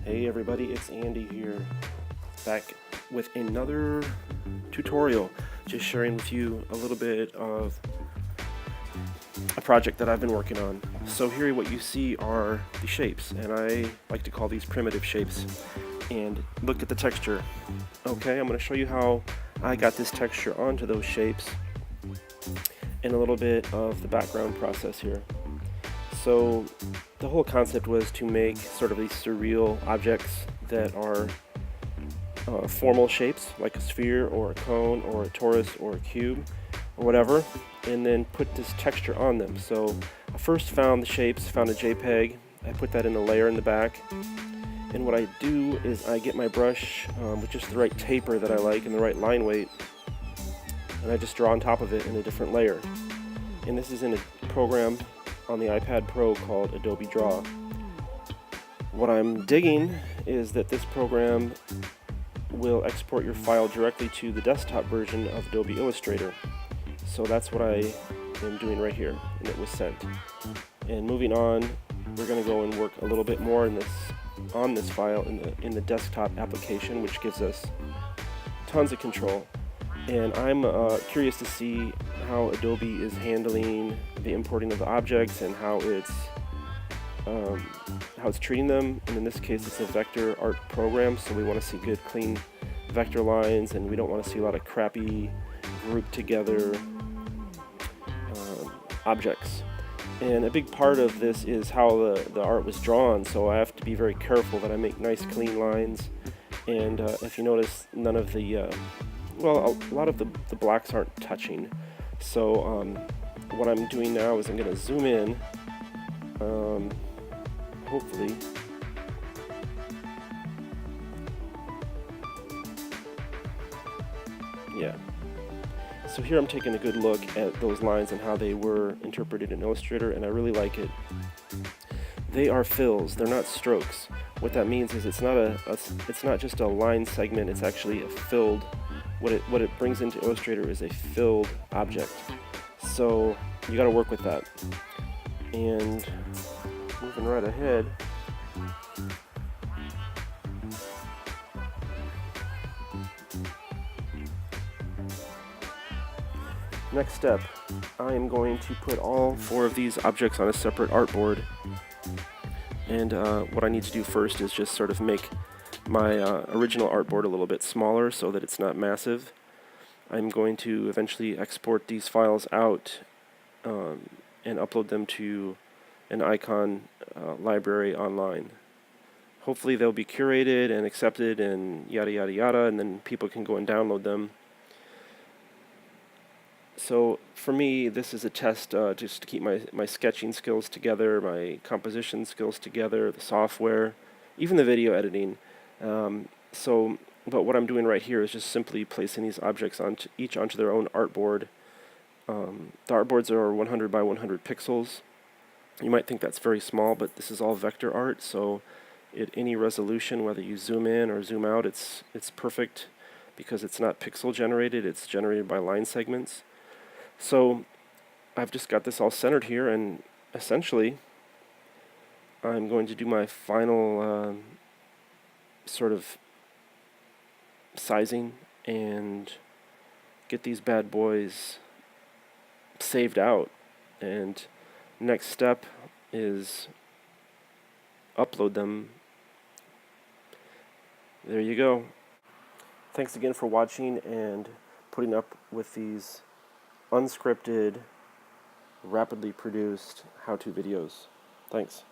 Hey everybody, it's Andy here, back with another tutorial, just sharing with you a little bit of a project that I've been working on. So here what you see are the shapes, and I like to call these primitive shapes. And look at the texture. Okay, I'm going to show you how I got this texture onto those shapes and a little bit of the background process here. So the whole concept was to make sort of these surreal objects that are formal shapes, like a sphere or a cone or a torus or a cube or whatever, and then put this texture on them. So I first found the shapes, found a JPEG, I put that in a layer in the back, and what I do is I get my brush with just the right taper that I like and the right line weight, and I just draw on top of it in a different layer. And this is in a program on the iPad Pro called Adobe Draw. What I'm digging is that this program will export your file directly to the desktop version of Adobe Illustrator. So that's what I am doing right here, and it was sent. And moving on, we're going to go and work a little bit more on this file in the desktop application, which gives us tons of control. And I'm curious to see how Adobe is handling the importing of the objects and how it's treating them. And in this case, it's a vector art program, so we want to see good, clean vector lines, and we don't want to see a lot of crappy grouped together objects. And a big part of this is how the art was drawn, so I have to be very careful that I make nice, clean lines. And if you notice, none of the well, a lot of the blacks aren't touching. So what I'm doing now is I'm going to zoom in, hopefully. Yeah. So here I'm taking a good look at those lines and how they were interpreted in Illustrator, and I really like it. They are fills, they're not strokes. What that means is it's not just a line segment, it's actually a filled. What it brings into Illustrator is a filled object. So you got to work with that. And moving right ahead, next step, I am going to put all 4 of these objects on a separate artboard. And what I need to do first is just sort of make my original artboard a little bit smaller so that it's not massive. I'm going to eventually export these files out and upload them to an icon library online. Hopefully they'll be curated and accepted and yada yada yada, and then people can go and download them. So for me, this is a test just to keep my sketching skills together, my composition skills together, the software, even the video editing. But what I'm doing right here is just simply placing these objects onto their own artboard. The artboards are 100 by 100 pixels. You might think that's very small, but this is all vector art, so at any resolution, whether you zoom in or zoom out, it's perfect because it's not pixel generated, it's generated by line segments. So I've just got this all centered here, and essentially I'm going to do my final sort of sizing and get these bad boys saved out. And next step is upload them. There you go. Thanks again for watching and putting up with these unscripted, rapidly produced how-to videos. Thanks.